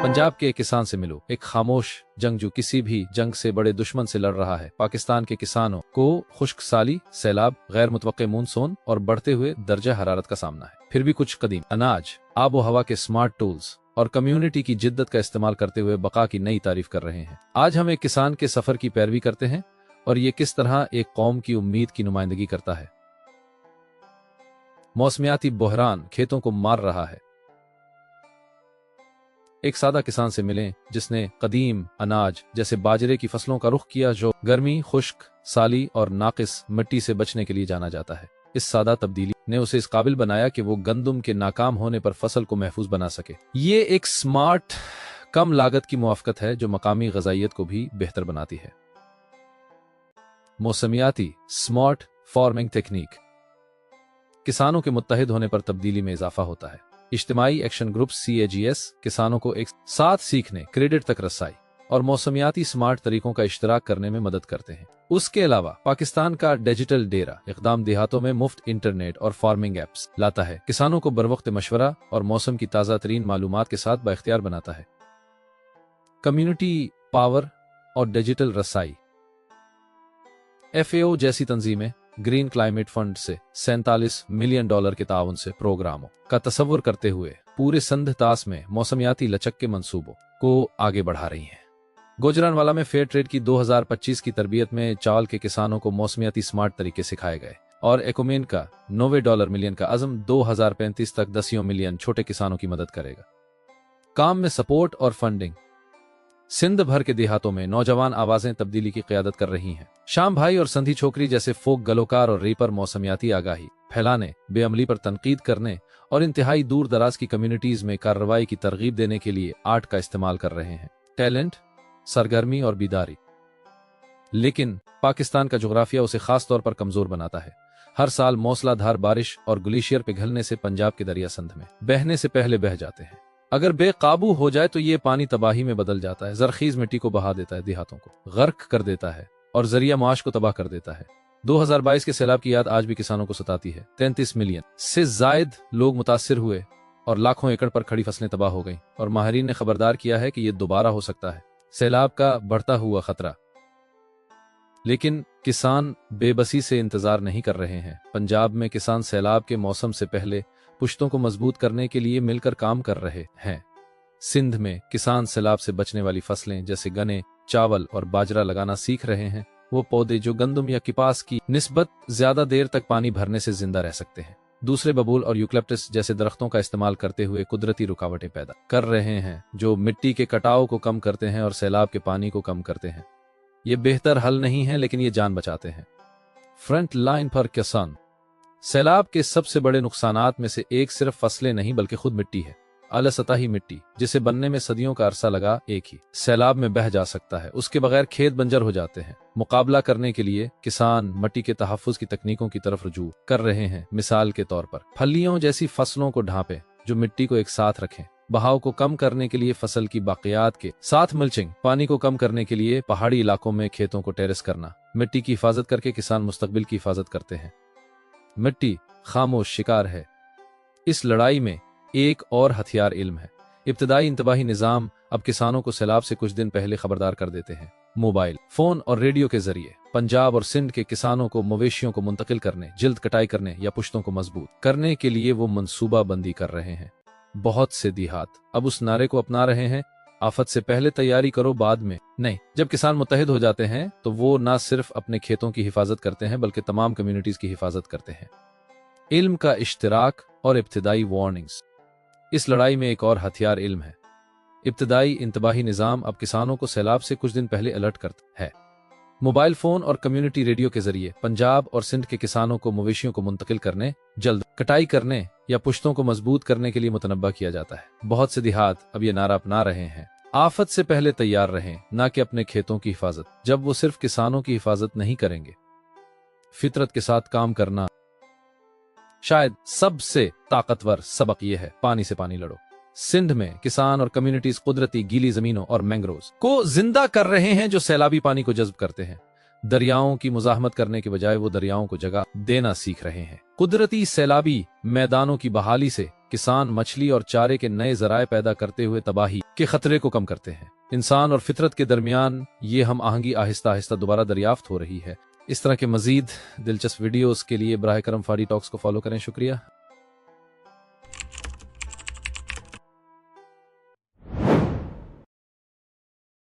पंजाब के एक किसान से मिलो, एक खामोश जंगजू किसी भी जंग से बड़े दुश्मन से लड़ रहा है। पाकिस्तान के किसानों को खुश्क साली, सैलाब, गैर मुतवक्के मानसून और बढ़ते हुए दर्जा हरारत का सामना है। फिर भी कुछ कदीम अनाज, आबो हवा के स्मार्ट टूल्स और कम्युनिटी की जिद्दत का इस्तेमाल करते हुए बका की नई तारीफ कर रहे हैं। आज हम एक किसान के सफर की पैरवी करते हैं और ये किस तरह एक कौम की उम्मीद की नुमाइंदगी करता है। मौसमियाती बहरान खेतों को मार रहा है। एक सादा किसान से मिलें जिसने कदीम अनाज जैसे बाजरे की फसलों का रुख किया, जो गर्मी, खुश्क साली और नाकिस मिट्टी से बचने के लिए जाना जाता है। इस सादा तब्दीली ने उसे इस काबिल बनाया कि वो गंदुम के नाकाम होने पर फसल को महफूज बना सके। ये एक स्मार्ट, कम लागत की मुआफ़कत है जो मकामी ग़ज़ाइयत को भी बेहतर बनाती है। मौसमियाती स्मार्ट फार्मिंग टेक्निक, किसानों के मुत्तहिद होने पर तब्दीली में इजाफा होता है। इज्तिमाई एक्शन ग्रुप CAGS किसानों को एक साथ सीखने, क्रेडिट तक रसाई और मौसमियाती स्मार्ट तरीकों का इश्तराक करने में मदद करते हैं। उसके अलावा पाकिस्तान का डिजिटल डेरा इक़दाम देहातों में मुफ्त इंटरनेट और फार्मिंग एप्स लाता है, किसानों को बरवक्त मशवरा और मौसम की ताज़ा तरीन मालूमात के साथ बाइख्तियार बनाता है। कम्युनिटी पावर और डिजिटल रसाई, FAO जैसी तंजीमें ग्रीन क्लाइमेट फंड से $47 मिलियन के ताउन से प्रोग्रामों का तसव्वुर करते हुए पूरे संध तास में मौसमियाती लचक के मंसूबों को आगे बढ़ा रही हैं। गुजरानवाला में फेयर ट्रेड की 2025 की तरबियत में चावल के किसानों को मौसमियाती स्मार्ट तरीके सिखाए गए और एकोमेन का $90 मिलियन का अज़म 2035 तक 10 मिलियन छोटे किसानों की मदद करेगा। काम में सपोर्ट और फंडिंग, सिंध भर के देहातों में नौजवान आवाजें तब्दीली की क़यादत कर रही हैं। शाम भाई और संधी छोकरी जैसे फोक गलोकार और रेपर मौसमियाती आगाही फैलाने, बेअमली पर तनकीद करने और इंतहाई दूर दराज की कम्युनिटीज में कार्रवाई की तरगीब देने के लिए आर्ट का इस्तेमाल कर रहे हैं। टैलेंट, सरगर्मी और बीदारी। लेकिन पाकिस्तान का जोग्राफिया उसे खास तौर पर कमजोर बनाता है। हर साल मौसलाधार बारिश और ग्लेशियर पिघलने से पंजाब के दरिया संध में बहने से पहले बह जाते हैं। अगर बेकाबू हो जाए तो ये पानी तबाही में बदल जाता है, जरखीज मिट्टी को बहा देता है, देहातों को गर्क कर देता है और जरिया माश को तबाह कर देता है। 2022 के सैलाब की याद आज भी किसानों को सताती है। 33 मिलियन से जायद लोग मुतासिर हुए और लाखों एकड़ पर खड़ी फसलें तबाह हो गईं और माहिरीन ने खबरदार किया है कि यह दोबारा हो सकता है। सैलाब का बढ़ता हुआ खतरा, लेकिन किसान बेबसी से इंतजार नहीं कर रहे हैं। पंजाब में किसान सैलाब के मौसम से पहले पुश्तों को मजबूत करने के लिए मिलकर काम कर रहे हैं। सिंध में किसान सैलाब से बचने वाली फसलें जैसे गन्ने, चावल और बाजरा लगाना सीख रहे हैं, वो पौधे जो गंदम या कपास की निस्बत ज्यादा देर तक पानी भरने से जिंदा रह सकते हैं। दूसरे बबूल और यूकलिप्टस जैसे दरख्तों का इस्तेमाल करते हुए कुदरती रुकावटें पैदा कर रहे हैं जो मिट्टी के कटाव को कम करते हैं और सैलाब के पानी को कम करते हैं। ये बेहतर हल नहीं है, लेकिन ये जान बचाते हैं। फ्रंट लाइन पर किसान, सैलाब के सबसे बड़े नुकसानात में से एक सिर्फ फसलें नहीं बल्कि खुद मिट्टी है। आला सतही मिट्टी जिसे बनने में सदियों का अरसा लगा, एक ही सैलाब में बह जा सकता है। उसके बगैर खेत बंजर हो जाते हैं। मुकाबला करने के लिए किसान मिट्टी के तहफ्फुज की तकनीकों की तरफ रुजू कर रहे हैं। मिसाल के तौर पर फलियों जैसी फसलों को ढांपें जो मिट्टी को एक साथ रखें। बहाव को कम करने के लिए फसल की बाकियात के साथ मल्चिंग, पानी को कम करने के लिए पहाड़ी इलाकों में खेतों को टेरेस करना। मिट्टी की हिफाजत करके किसान मुस्तकबिल की हिफाजत करते हैं। मिट्टी खामोश शिकार है। इस लड़ाई में एक और हथियार इल्म है। इब्तदाई इंतबाही निजाम अब किसानों को सैलाब से कुछ दिन पहले खबरदार कर देते हैं। मोबाइल फोन और रेडियो के जरिए पंजाब और सिंध के किसानों को मवेशियों को मुंतकिल करने, जिल्द कटाई करने या पुश्तों को मजबूत करने के लिए वो मंसूबा बंदी कर रहे हैं। बहुत से देहात अब उस नारे को अपना रहे हैं, आफत से पहले तैयारी करो, बाद में नहीं। जब किसान मुत्तहिद हो जाते हैं तो वो न सिर्फ अपने खेतों की हिफाजत करते हैं बल्कि तमाम कम्युनिटीज की हिफाजत करते हैं। इल्म का इश्तिराक और इब्तिदाई वार्निंग्स, इस लड़ाई में एक और हथियार इल्म है। इब्तिदाई इंतबाही निजाम अब किसानों को सैलाब से कुछ दिन पहले अलर्ट करता है। मोबाइल फोन और कम्युनिटी रेडियो के जरिए पंजाब और सिंध के किसानों को मवेशियों को मुंतकिल करने, जल्द कटाई करने या पुश्तों को मजबूत करने के लिए मुतनब्बा किया जाता है। बहुत से देहात अब ये नारा अपना रहे हैं, आफत से पहले तैयार रहें, न कि अपने खेतों की हिफाजत। जब वो सिर्फ किसानों की हिफाजत नहीं करेंगे, फितरत के साथ काम करना। शायद सबसे ताकतवर सबक यह है, पानी से पानी लड़ो। सिंध में किसान और कम्युनिटीज कुदरती गीली जमीनों और मैंग्रोव्स को जिंदा कर रहे हैं जो सैलाबी पानी को जज्ब करते हैं। दरियाओं की मुजाहमत करने के बजाय वो दरियाओं को जगह देना सीख रहे हैं। कुदरती सैलाबी मैदानों की बहाली से किसान मछली और चारे के नए जराए पैदा करते हुए तबाही के खतरे को कम करते हैं। इंसान और फितरत के दरमियान ये हम आहंगी आहिस्ता आहिस्ता दोबारा दरियाफ्त हो रही है। इस तरह के मजीद दिलचस्प वीडियोस के लिए बराह करम फाडी टॉक्स को फॉलो करें। शुक्रिया।